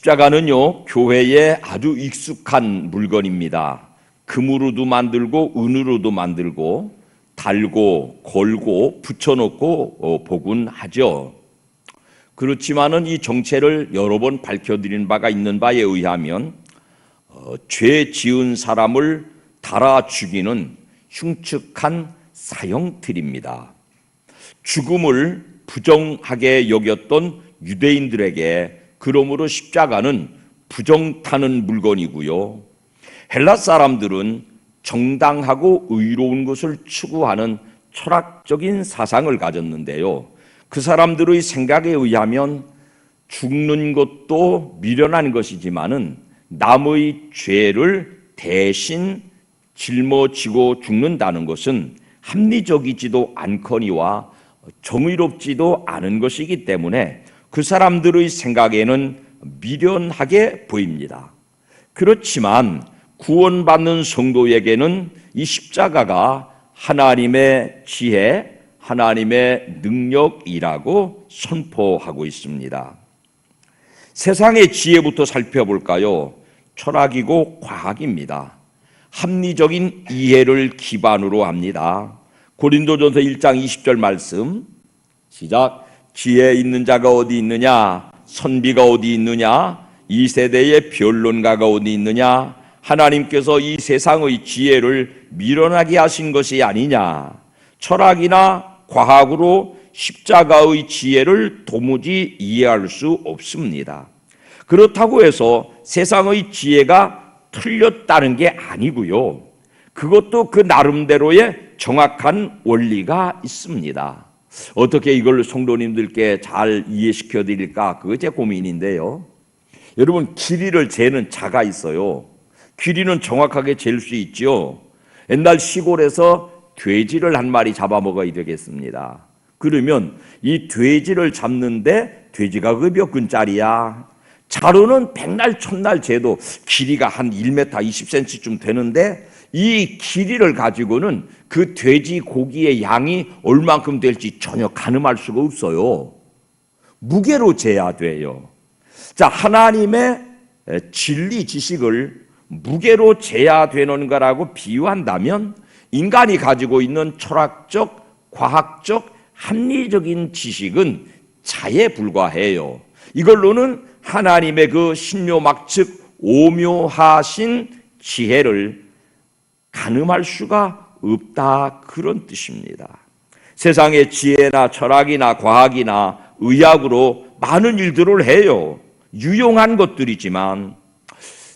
십자가는요, 교회에 아주 익숙한 물건입니다. 금으로도 만들고 은으로도 만들고 달고 걸고 붙여놓고 보곤 하죠. 그렇지만은 이 정체를 여러 번 밝혀드린 바가 있는 바에 의하면 죄 지은 사람을 달아 죽이는 흉측한 사형틀입니다. 죽음을 부정하게 여겼던 유대인들에게 그러므로 십자가는 부정타는 물건이고요. 헬라 사람들은 정당하고 의로운 것을 추구하는 철학적인 사상을 가졌는데요. 그 사람들의 생각에 의하면 죽는 것도 미련한 것이지만은 남의 죄를 대신 짊어지고 죽는다는 것은 합리적이지도 않거니와 정의롭지도 않은 것이기 때문에 그 사람들의 생각에는 미련하게 보입니다. 그렇지만 구원받는 성도에게는 이 십자가가 하나님의 지혜, 하나님의 능력이라고 선포하고 있습니다. 세상의 지혜부터 살펴볼까요? 철학이고 과학입니다. 합리적인 이해를 기반으로 합니다. 고린도전서 1장 20절 말씀 시작. 지혜 있는 자가 어디 있느냐? 선비가 어디 있느냐? 이 세대의 변론가가 어디 있느냐? 하나님께서 이 세상의 지혜를 미련하게 하신 것이 아니냐? 철학이나 과학으로 십자가의 지혜를 도무지 이해할 수 없습니다. 그렇다고 해서 세상의 지혜가 틀렸다는 게 아니고요. 그것도 그 나름대로의 정확한 원리가 있습니다. 어떻게 이걸 성도님들께 잘 이해시켜 드릴까? 그게 제 고민인데요. 여러분, 길이를 재는 자가 있어요. 길이는 정확하게 잴 수 있죠. 옛날 시골에서 돼지를 한 마리 잡아먹어야 되겠습니다. 그러면 이 돼지를 잡는데 돼지가 그 몇 근짜리야? 자루는 백날 천날 재도 길이가 한 1m 20cm쯤 되는데 이 길이를 가지고는 그 돼지 고기의 양이 얼만큼 될지 전혀 가늠할 수가 없어요. 무게로 재야 돼요. 자, 하나님의 진리 지식을 무게로 재야 되는 거라고 비유한다면 인간이 가지고 있는 철학적, 과학적, 합리적인 지식은 자에 불과해요. 이걸로는 하나님의 그 신묘막측 오묘하신 지혜를 가늠할 수가 없다, 그런 뜻입니다. 세상의 지혜나 철학이나 과학이나 의학으로 많은 일들을 해요. 유용한 것들이지만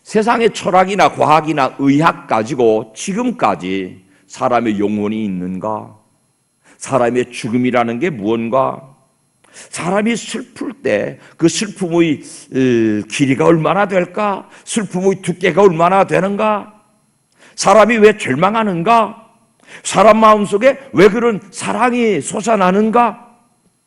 세상의 철학이나 과학이나 의학 가지고 지금까지 사람의 영혼이 있는가? 사람의 죽음이라는 게 무언가? 사람이 슬플 때 그 슬픔의 길이가 얼마나 될까? 슬픔의 두께가 얼마나 되는가? 사람이 왜 절망하는가? 사람 마음속에 왜 그런 사랑이 솟아나는가?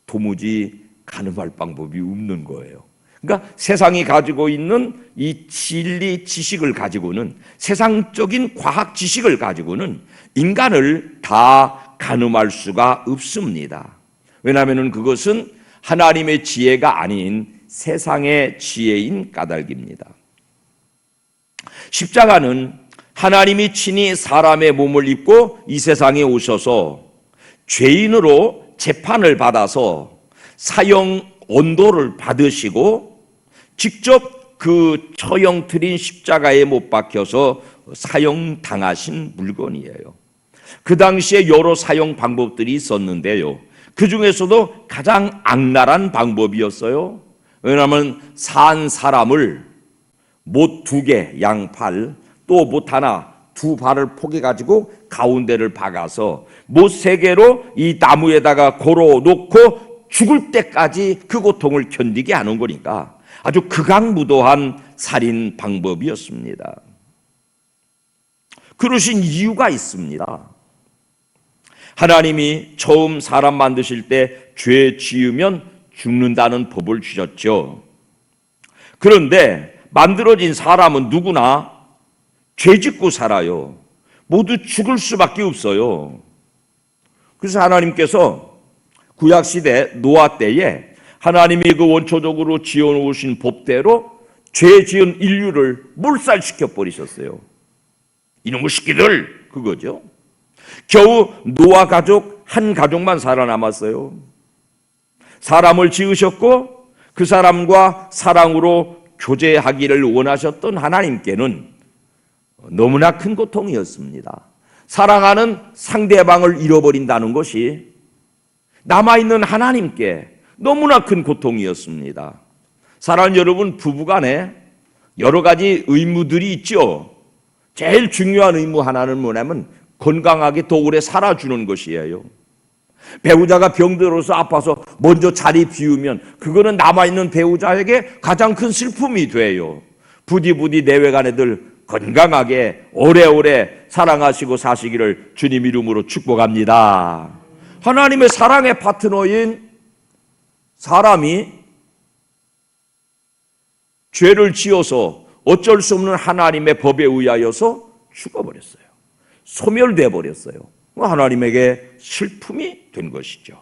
도무지 가늠할 방법이 없는 거예요. 그러니까 세상이 가지고 있는 이 진리 지식을 가지고는, 세상적인 과학 지식을 가지고는 인간을 다 가늠할 수가 없습니다. 왜냐하면 그것은 하나님의 지혜가 아닌 세상의 지혜인 까닭입니다. 십자가는 하나님이 친히 사람의 몸을 입고 이 세상에 오셔서 죄인으로 재판을 받아서 사형 언도를 받으시고 직접 그 처형틀인 십자가에 못 박혀서 사형당하신 물건이에요. 그 당시에 여러 사형 방법들이 있었는데요. 그 중에서도 가장 악랄한 방법이었어요. 왜냐하면 산 사람을 못 2개 양팔, 또 못 하나 두 발을 포개가지고 가운데를 박아서 못 3개로 이 나무에다가 걸어놓고 죽을 때까지 그 고통을 견디게 하는 거니까 아주 극악무도한 살인 방법이었습니다. 그러신 이유가 있습니다. 하나님이 처음 사람 만드실 때 죄 지으면 죽는다는 법을 주셨죠. 그런데 만들어진 사람은 누구나 죄 짓고 살아요. 모두 죽을 수밖에 없어요. 그래서 하나님께서 구약시대 노아 때에 하나님이 그 원초적으로 지어놓으신 법대로 죄 지은 인류를 몰살시켜 버리셨어요. 이놈의 새끼들, 그거죠. 겨우 노아 가족 한 가족만 살아남았어요. 사람을 지으셨고 그 사람과 사랑으로 교제하기를 원하셨던 하나님께는 너무나 큰 고통이었습니다. 사랑하는 상대방을 잃어버린다는 것이 남아있는 하나님께 너무나 큰 고통이었습니다. 사랑하는 여러분, 부부간에 여러 가지 의무들이 있죠. 제일 중요한 의무 하나는 뭐냐면 건강하게 더 오래 살아주는 것이에요. 배우자가 병들어서 아파서 먼저 자리 비우면 그거는 남아있는 배우자에게 가장 큰 슬픔이 돼요. 부디 내외간에들 건강하게 오래오래 사랑하시고 사시기를 주님 이름으로 축복합니다. 하나님의 사랑의 파트너인 사람이 죄를 지어서 어쩔 수 없는 하나님의 법에 의하여서 죽어버렸어요. 소멸돼 버렸어요. 하나님에게 슬픔이 된 것이죠.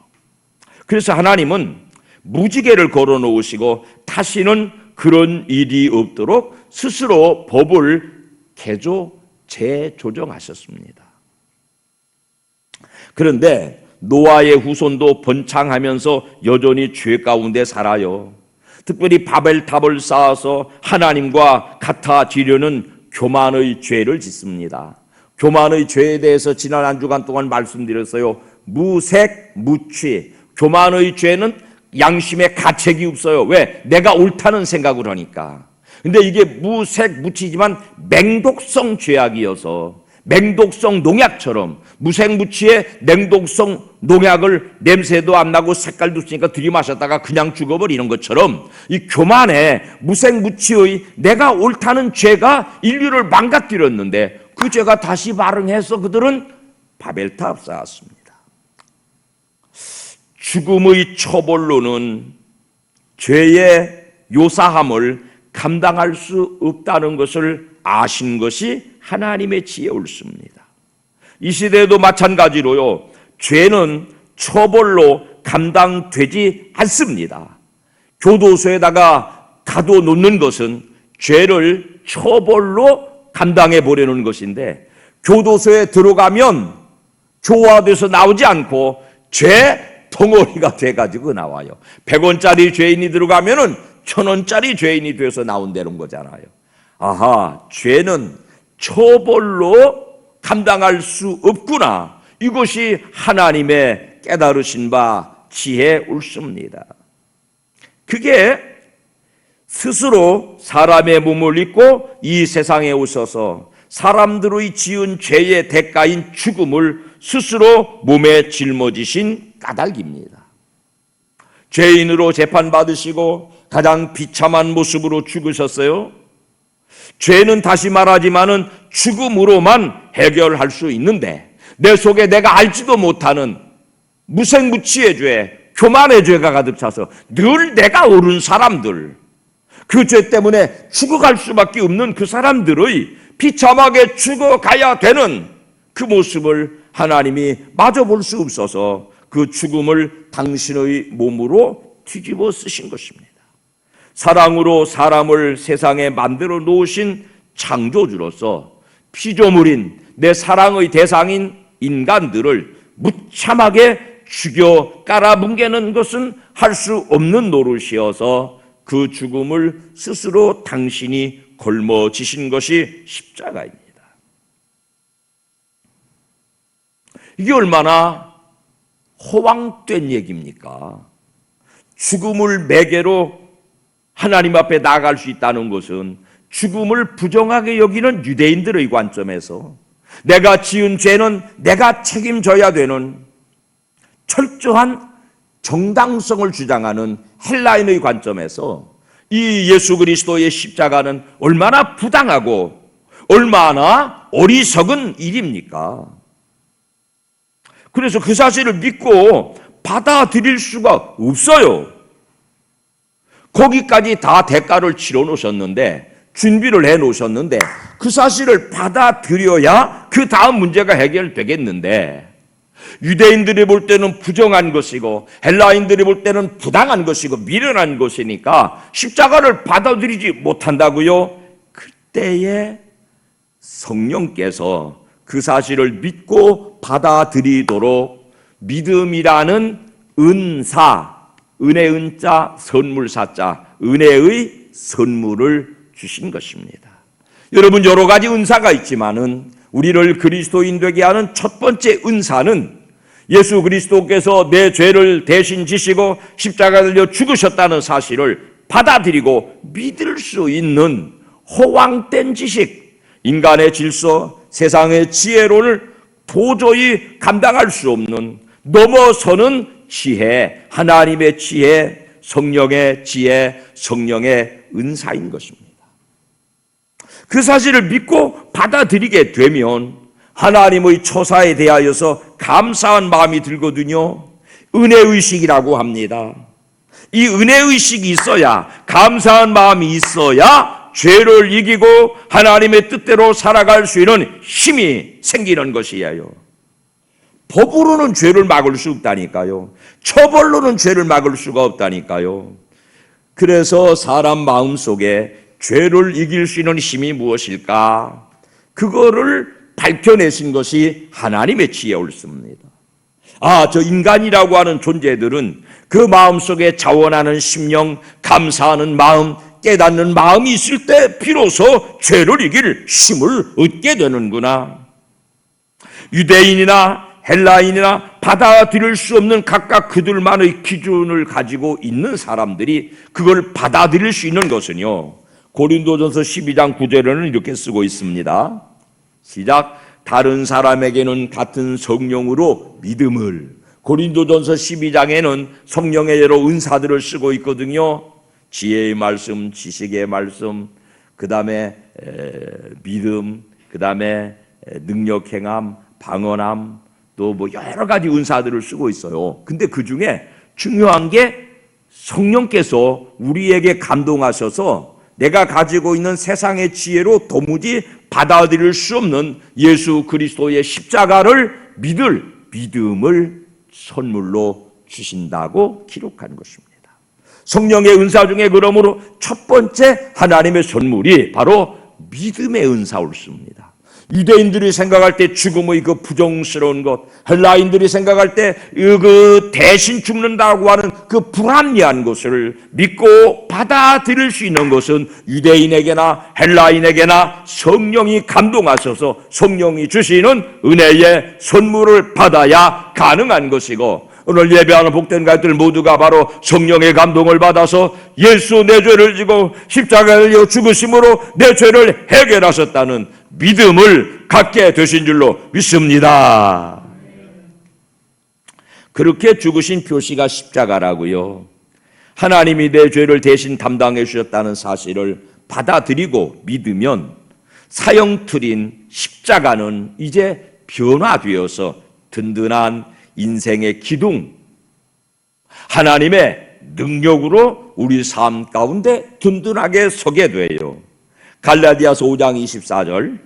그래서 하나님은 무지개를 걸어 놓으시고 다시는 그런 일이 없도록 스스로 법을 재조정하셨습니다. 그런데 노아의 후손도 번창하면서 여전히 죄 가운데 살아요. 특별히 바벨탑을 쌓아서 하나님과 같아지려는 교만의 죄를 짓습니다. 교만의 죄에 대해서 지난 한 주간 동안 말씀드렸어요. 무색, 무취. 교만의 죄는 양심에 가책이 없어요. 왜? 내가 옳다는 생각을 하니까. 근데 이게 무색, 무취지만 맹독성 죄악이어서 맹독성 농약처럼 무색무취의 맹독성 농약을 냄새도 안 나고 색깔도 없으니까 들이마셨다가 그냥 죽어버리는 것처럼 이 교만의 무색무취의 내가 옳다는 죄가 인류를 망가뜨렸는데 그 죄가 다시 발흥해서 그들은 바벨탑 쌓았습니다. 죽음의 처벌로는 죄의 요사함을 감당할 수 없다는 것을 아신 것이 하나님의 지혜 옳습니다. 이 시대에도 마찬가지로요. 죄는 처벌로 감당되지 않습니다. 교도소에다가 가둬놓는 것은 죄를 처벌로 감당해 보려는 것인데 교도소에 들어가면 교화돼서 나오지 않고 죄 덩어리가 돼가지고 나와요. 100원짜리 죄인이 들어가면은 1000원짜리 죄인이 돼서 나온다는 거잖아요. 아하, 죄는 처벌로 감당할 수 없구나. 이것이 하나님의 깨달으신 바 지혜 옳습니다. 그게 스스로 사람의 몸을 입고 이 세상에 오셔서 사람들의 지은 죄의 대가인 죽음을 스스로 몸에 짊어지신 까닭입니다. 죄인으로 재판받으시고 가장 비참한 모습으로 죽으셨어요. 죄는 다시 말하지만은 죽음으로만 해결할 수 있는데 내 속에 내가 알지도 못하는 무색무취의 죄, 교만의 죄가 가득 차서 늘 내가 옳은 사람들, 그 죄 때문에 죽어갈 수밖에 없는 그 사람들의 비참하게 죽어가야 되는 그 모습을 하나님이 마저 볼 수 없어서 그 죽음을 당신의 몸으로 뒤집어 쓰신 것입니다. 사랑으로 사람을 세상에 만들어 놓으신 창조주로서 피조물인 내 사랑의 대상인 인간들을 무참하게 죽여 깔아뭉개는 것은 할 수 없는 노릇이어서 그 죽음을 스스로 당신이 걸머지신 것이 십자가입니다. 이게 얼마나 허황된 얘기입니까? 죽음을 매개로 하나님 앞에 나아갈 수 있다는 것은 죽음을 부정하게 여기는 유대인들의 관점에서 내가 지은 죄는 내가 책임져야 되는 철저한 정당성을 주장하는 헬라인의 관점에서 이 예수 그리스도의 십자가는 얼마나 부당하고 얼마나 어리석은 일입니까? 그래서 그 사실을 믿고 받아들일 수가 없어요. 거기까지 다 대가를 치러 놓으셨는데, 준비를 해 놓으셨는데 그 사실을 받아들여야 그 다음 문제가 해결되겠는데 유대인들이 볼 때는 부정한 것이고 헬라인들이 볼 때는 부당한 것이고 미련한 것이니까 십자가를 받아들이지 못한다고요. 그때에 성령께서 그 사실을 믿고 받아들이도록 믿음이라는 은사, 은혜 은자, 선물 사자, 은혜의 선물을 주신 것입니다. 여러분, 여러 가지 은사가 있지만은 우리를 그리스도인 되게 하는 첫 번째 은사는 예수 그리스도께서 내 죄를 대신 지시고 십자가에 달려 죽으셨다는 사실을 받아들이고 믿을 수 있는 허황된 지식, 인간의 질서, 세상의 지혜로를 도저히 감당할 수 없는 넘어서는 지혜, 하나님의 지혜, 성령의 지혜, 성령의 은사인 것입니다. 그 사실을 믿고 받아들이게 되면 하나님의 처사에 대하여서 감사한 마음이 들거든요. 은혜의식이라고 합니다. 이 은혜의식이 있어야, 감사한 마음이 있어야 죄를 이기고 하나님의 뜻대로 살아갈 수 있는 힘이 생기는 것이에요. 법으로는 죄를 막을 수 없다니까요. 처벌로는 죄를 막을 수가 없다니까요. 그래서 사람 마음속에 죄를 이길 수 있는 힘이 무엇일까? 그거를 밝혀내신 것이 하나님의 지혜 옳습니다. 저 인간이라고 하는 존재들은 그 마음속에 자원하는 심령, 감사하는 마음, 깨닫는 마음이 있을 때 비로소 죄를 이길 힘을 얻게 되는구나. 유대인이나 헬라인이나 받아들일 수 없는 각각 그들만의 기준을 가지고 있는 사람들이 그걸 받아들일 수 있는 것은요, 고린도전서 12장 9절에는 이렇게 쓰고 있습니다. 시작. 다른 사람에게는 같은 성령으로 믿음을. 고린도전서 12장에는 성령의 여러 은사들을 쓰고 있거든요. 지혜의 말씀, 지식의 말씀, 그 다음에 믿음, 그 다음에 능력 행함, 방언함, 또 뭐 여러 가지 은사들을 쓰고 있어요. 근데 그 중에 중요한 게 성령께서 우리에게 감동하셔서 내가 가지고 있는 세상의 지혜로 도무지 받아들일 수 없는 예수 그리스도의 십자가를 믿을 믿음을 선물로 주신다고 기록한 것입니다. 성령의 은사 중에 그러므로 첫 번째 하나님의 선물이 바로 믿음의 은사 옳습니다. 유대인들이 생각할 때 죽음의 그 부정스러운 것, 헬라인들이 생각할 때 그 대신 죽는다고 하는 그 불합리한 것을 믿고 받아들일 수 있는 것은 유대인에게나 헬라인에게나 성령이 감동하셔서 성령이 주시는 은혜의 선물을 받아야 가능한 것이고, 오늘 예배하는 복된 가족들 모두가 바로 성령의 감동을 받아서 예수 내 죄를 지고 십자가에 달려 죽으심으로 내 죄를 해결하셨다는 믿음을 갖게 되신 줄로 믿습니다. 그렇게 죽으신 표시가 십자가라고요. 하나님이 내 죄를 대신 담당해 주셨다는 사실을 받아들이고 믿으면 사형틀인 십자가는 이제 변화되어서 든든한 인생의 기둥, 하나님의 능력으로 우리 삶 가운데 든든하게 서게 돼요. 갈라디아서 5장 24절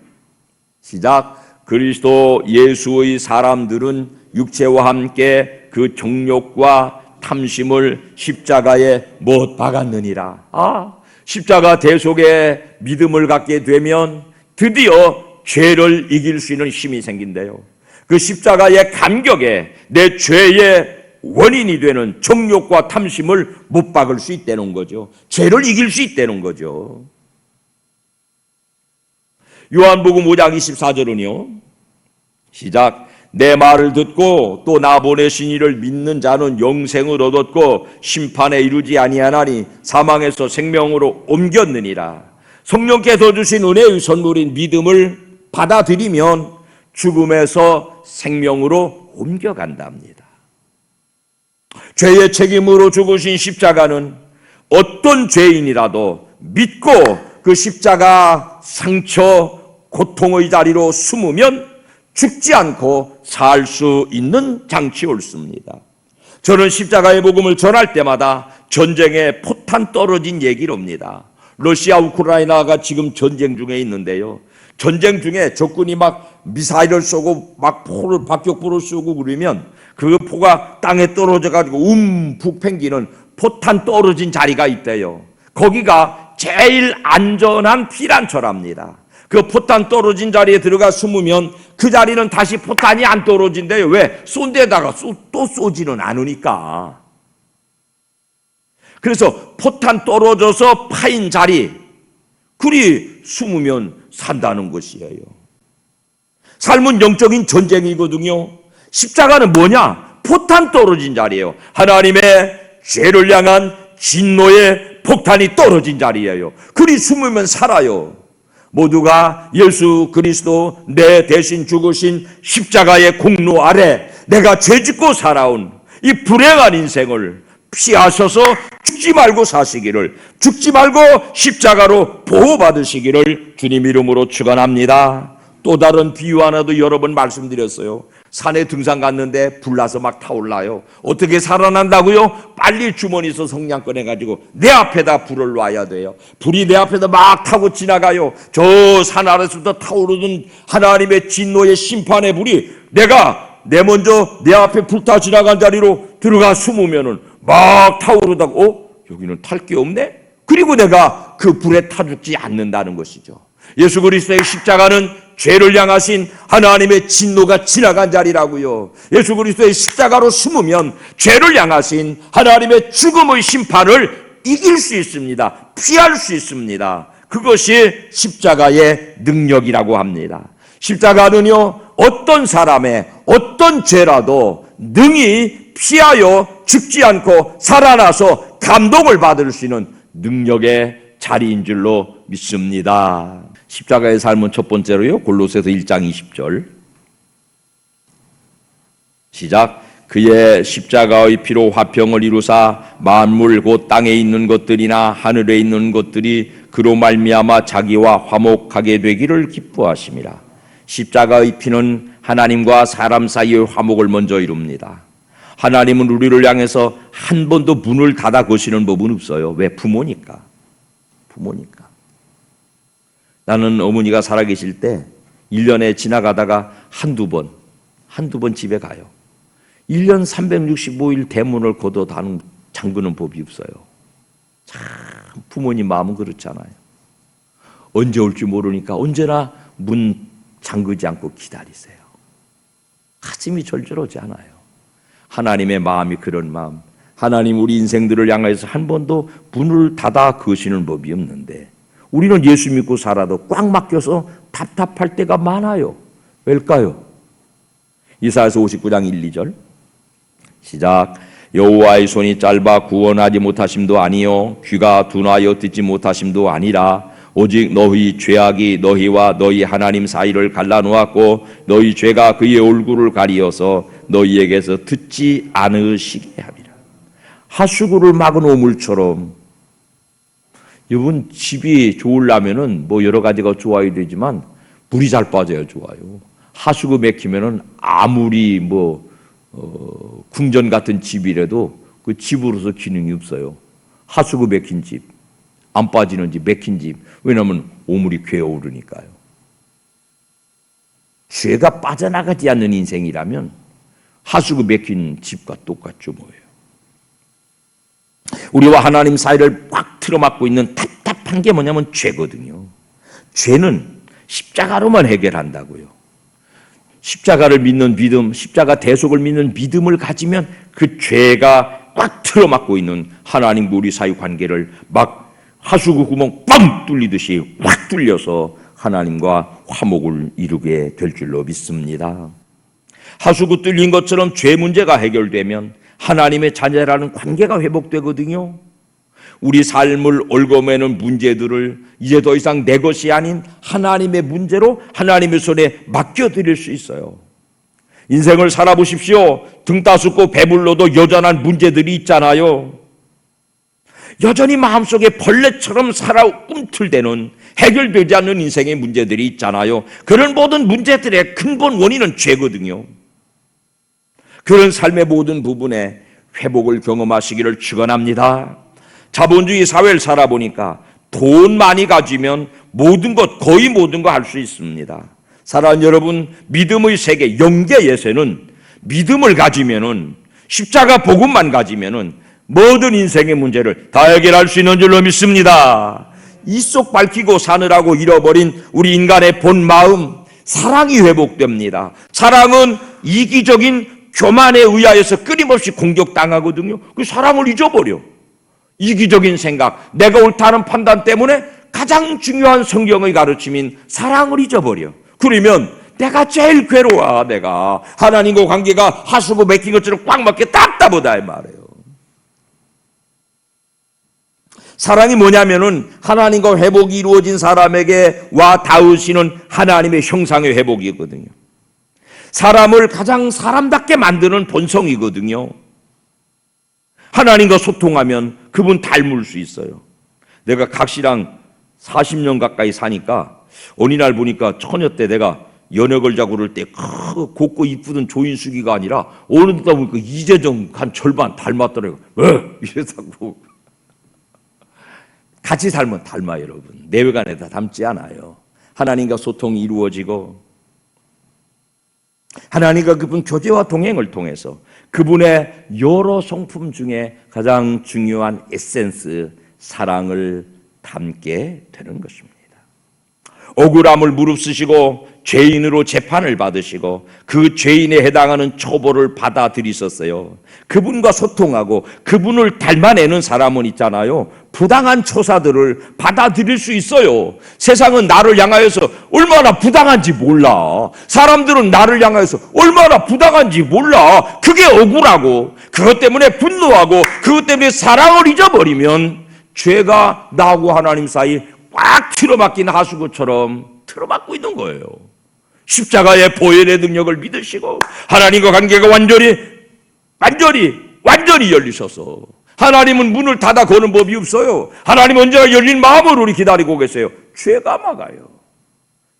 시작. 그리스도 예수의 사람들은 육체와 함께 그 정욕과 탐심을 십자가에 못 박았느니라. 십자가 대속의 믿음을 갖게 되면 드디어 죄를 이길 수 있는 힘이 생긴대요. 그 십자가의 간격에 내 죄의 원인이 되는 정욕과 탐심을 못 박을 수 있다는 거죠. 죄를 이길 수 있다는 거죠. 요한복음 5장 24절은요. 시작. 내 말을 듣고 또 나 보내신 이를 믿는 자는 영생을 얻었고 심판에 이르지 아니하나니 사망에서 생명으로 옮겼느니라. 성령께서 주신 은혜의 선물인 믿음을 받아들이면 죽음에서 생명으로 옮겨간답니다. 죄의 책임으로 죽으신 십자가는 어떤 죄인이라도 믿고 그 십자가 상처, 고통의 자리로 숨으면 죽지 않고 살 수 있는 장치 옳습니다. 저는 십자가의 복음을 전할 때마다 전쟁에 포탄 떨어진 얘기를 합니다. 러시아 우크라이나가 지금 전쟁 중에 있는데요. 전쟁 중에 적군이 막 미사일을 쏘고 막 박격포를 쏘고 그러면 그 포가 땅에 떨어져 가지고 움푹 팽기는 포탄 떨어진 자리가 있대요. 거기가 제일 안전한 피난처랍니다. 그 포탄 떨어진 자리에 들어가 숨으면 그 자리는 다시 포탄이 안 떨어진대요. 왜? 쏜 데다가 또 쏘지는 않으니까. 그래서 포탄 떨어져서 파인 자리, 그리 숨으면 산다는 것이에요. 삶은 영적인 전쟁이거든요. 십자가는 뭐냐? 포탄 떨어진 자리예요. 하나님의 죄를 향한 진노의 폭탄이 떨어진 자리예요. 그리 숨으면 살아요. 모두가 예수 그리스도 내 대신 죽으신 십자가의 공로 아래 내가 죄짓고 살아온 이 불행한 인생을 피하셔서 죽지 말고 사시기를, 죽지 말고 십자가로 보호받으시기를 주님 이름으로 축원합니다. 또 다른 비유 하나도 여러 번 말씀드렸어요. 산에 등산 갔는데 불나서 막 타올라요. 어떻게 살아난다고요? 빨리 주머니에서 성냥 꺼내가지고 내 앞에다 불을 놔야 돼요. 불이 내 앞에다 막 타고 지나가요. 저 산 아래서부터 타오르는 하나님의 진노의 심판의 불이 내가 먼저 내 앞에 불타 지나간 자리로 들어가 숨으면은 막 타오르다가 여기는 탈 게 없네? 그리고 내가 그 불에 타 죽지 않는다는 것이죠. 예수 그리스도의 십자가는 죄를 향하신 하나님의 진노가 지나간 자리라고요. 예수 그리스도의 십자가로 숨으면 죄를 향하신 하나님의 죽음의 심판을 이길 수 있습니다. 피할 수 있습니다. 그것이 십자가의 능력이라고 합니다. 십자가는요, 어떤 사람의 어떤 죄라도 능히 피하여 죽지 않고 살아나서 감동을 받을 수 있는 능력의 자리인 줄로 믿습니다. 십자가의 삶은 첫 번째로요, 골로새서 1장 20절 시작. 그의 십자가의 피로 화평을 이루사 만물 곧 땅에 있는 것들이나 하늘에 있는 것들이 그로 말미암아 자기와 화목하게 되기를 기뻐하심이라. 십자가의 피는 하나님과 사람 사이의 화목을 먼저 이룹니다. 하나님은 우리를 향해서 한 번도 문을 닫아 거시는 법은 없어요. 왜? 부모니까. 나는 어머니가 살아계실 때 1년에 지나가다가 한두 번 집에 가요. 1년 365일 대문을 걷어 잠그는 법이 없어요. 참 부모님 마음은 그렇잖아요. 언제 올지 모르니까 언제나 문 잠그지 않고 기다리세요. 가슴이 절절하지 않아요. 하나님의 마음이 그런 마음. 하나님 우리 인생들을 향해서 한 번도 문을 닫아 거시는 법이 없는데 우리는 예수 믿고 살아도 꽉 막혀서 답답할 때가 많아요. 왜일까요? 이사야서 59장 1, 2절 시작. 여호와의 손이 짧아 구원하지 못하심도 아니요 귀가 둔하여 듣지 못하심도 아니라 오직 너희 죄악이 너희와 너희 하나님 사이를 갈라놓았고 너희 죄가 그의 얼굴을 가리어서 너희에게서 듣지 않으시게 함이라. 하수구를 막은 오물처럼 여러분 집이 좋으려면은 뭐 여러 가지가 좋아야 되지만 물이 잘 빠져야 좋아요. 하수구 막히면은 아무리 궁전 같은 집이라도 그 집으로서 기능이 없어요. 하수구 막힌 집, 안 빠지는 집, 막힌 집. 왜냐하면 오물이 괴어오르니까요. 죄가 빠져나가지 않는 인생이라면 하수구 막힌 집과 똑같죠 뭐예요. 우리와 하나님 사이를 꽉 틀어막고 있는 답답한 게 뭐냐면 죄거든요. 죄는 십자가로만 해결한다고요. 십자가를 믿는 믿음, 십자가 대속을 믿는 믿음을 가지면 그 죄가 꽉 틀어막고 있는 하나님과 우리 사이 관계를 막 하수구 구멍 뻥 뚫리듯이 확 뚫려서 하나님과 화목을 이루게 될 줄로 믿습니다. 하수구 뚫린 것처럼 죄 문제가 해결되면 하나님의 자녀라는 관계가 회복되거든요. 우리 삶을 얽어매는 문제들을 이제 더 이상 내 것이 아닌 하나님의 문제로 하나님의 손에 맡겨드릴 수 있어요. 인생을 살아보십시오. 등 따숩고 배불러도 여전한 문제들이 있잖아요. 여전히 마음속에 벌레처럼 살아 꿈틀대는 해결되지 않는 인생의 문제들이 있잖아요. 그런 모든 문제들의 근본 원인은 죄거든요. 그런 삶의 모든 부분에 회복을 경험하시기를 축원합니다. 자본주의 사회를 살아보니까 돈 많이 가지면 모든 것, 거의 모든 거 할 수 있습니다. 사랑하는 여러분, 믿음의 세계, 영계에서는 믿음을 가지면은, 십자가 복음만 가지면은 모든 인생의 문제를 다 해결할 수 있는 줄로 믿습니다. 이 속 밝히고 사느라고 잃어버린 우리 인간의 본 마음, 사랑이 회복됩니다. 사랑은 이기적인 교만에 의하여서 끊임없이 공격당하거든요. 그 사랑을 잊어버려. 이기적인 생각, 내가 옳다는 판단 때문에 가장 중요한 성경의 가르침인 사랑을 잊어버려. 그러면 내가 제일 괴로워. 내가 하나님과 관계가 하수구 막힌 것처럼 꽉 막혀 답답하다 이 말이에요. 사랑이 뭐냐면은 하나님과 회복이 이루어진 사람에게 와 닿으시는 하나님의 형상의 회복이거든요. 사람을 가장 사람답게 만드는 본성이거든요. 하나님과 소통하면 그분 닮을 수 있어요. 내가 각시랑 40년 가까이 사니까 어느 날 보니까 처녀 때 내가 연애 걸자고 그럴 때 곱고 이쁘던 조인숙이가 아니라 어느 날 보니까 이재정 한 절반 닮았더라고요. 왜? 이래서 같이 살면 닮아요, 여러분. 내외간에 다 닮지 않아요. 하나님과 소통이 이루어지고 하나님과 그분 교제와 동행을 통해서 그분의 여러 성품 중에 가장 중요한 에센스, 사랑을 담게 되는 것입니다. 억울함을 무릅쓰시고 죄인으로 재판을 받으시고 그 죄인에 해당하는 처벌을 받아들이셨어요. 그분과 소통하고 그분을 닮아내는 사람은 있잖아요. 부당한 처사들을 받아들일 수 있어요. 세상은 나를 향하여서 얼마나 부당한지 몰라. 사람들은 나를 향하여서 얼마나 부당한지 몰라. 그게 억울하고 그것 때문에 분노하고 그것 때문에 사랑을 잊어버리면 죄가 나하고 하나님 사이 꽉 틀어막힌 하수구처럼 틀어막고 있는 거예요. 십자가의 보혈의 능력을 믿으시고 하나님과 관계가 완전히 열리셔서 하나님은 문을 닫아 거는 법이 없어요. 하나님 언제나 열린 마음으로 우리 기다리고 계세요. 죄가 막아요.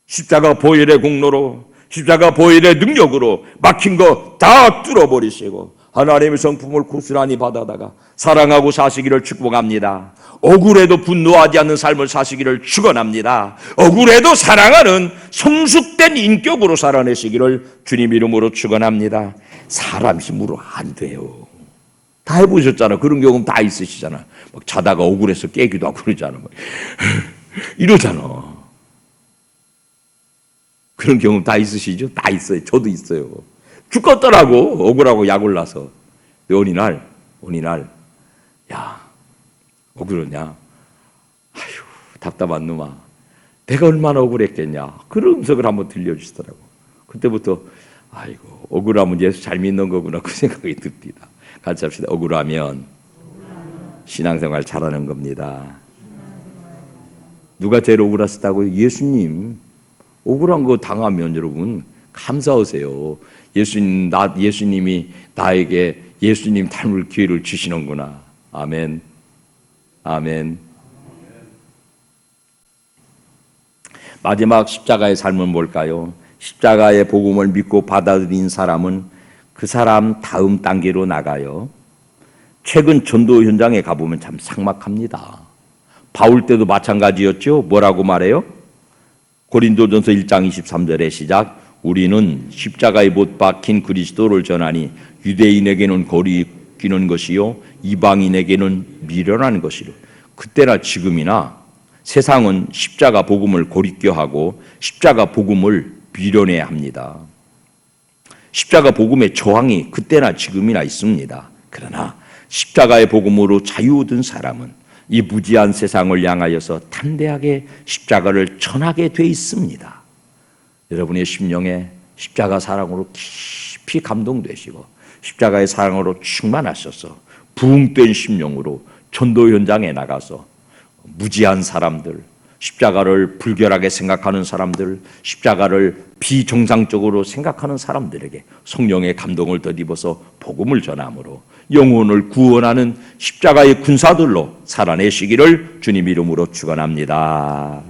십자가 보혈의 공로로, 십자가 보혈의 능력으로 막힌 거 다 뚫어버리시고 하나님의 성품을 고스란히 받아다가 사랑하고 사시기를 축복합니다. 억울해도 분노하지 않는 삶을 사시기를 축원합니다. 억울해도 사랑하는 성숙된 인격으로 살아내시기를 주님 이름으로 축원합니다. 사람 힘으로 안 돼요. 다 해보셨잖아. 그런 경험 다 있으시잖아. 막 자다가 억울해서 깨기도 하고 그러잖아. 이러잖아. 그런 경험 다 있으시죠? 다 있어요. 저도 있어요. 죽겠더라고. 억울하고 약 올라서. 어느 날, 야, 억울하냐? 아휴, 답답한 놈아. 내가 얼마나 억울했겠냐. 그런 음성을 한번 들려주시더라고. 그때부터, 아이고, 억울하면 예수 잘 믿는 거구나. 그 생각이 듭니다. 같이 합시다. 억울하면 신앙생활 잘하는 겁니다. 누가 제일 억울하셨다고요? 예수님. 억울한 거 당하면 여러분 감사하세요. 예수님이 나에게 예수님 닮을 기회를 주시는구나. 아멘. 아멘. 마지막 십자가의 삶은 뭘까요? 십자가의 복음을 믿고 받아들인 사람은 그 사람 다음 단계로 나가요. 최근 전도 현장에 가보면 참 삭막합니다. 바울 때도 마찬가지였죠. 뭐라고 말해요? 고린도전서 1장 23절의 시작. 우리는 십자가에 못 박힌 그리스도를 전하니 유대인에게는 거리끼는 것이요 이방인에게는 미련한 것이요. 그때나 지금이나 세상은 십자가 복음을 고리껴하고 십자가 복음을 미련해야 합니다. 십자가 복음의 저항이 그때나 지금이나 있습니다. 그러나 십자가의 복음으로 자유 얻은 사람은 이 무지한 세상을 향하여서 담대하게 십자가를 전하게 돼 있습니다. 여러분의 심령에 십자가 사랑으로 깊이 감동되시고 십자가의 사랑으로 충만하셔서 부흥된 심령으로 전도 현장에 나가서 무지한 사람들, 십자가를 불결하게 생각하는 사람들, 십자가를 비정상적으로 생각하는 사람들에게 성령의 감동을 덧입어서 복음을 전함으로 영혼을 구원하는 십자가의 군사들로 살아내시기를 주님 이름으로 축원합니다.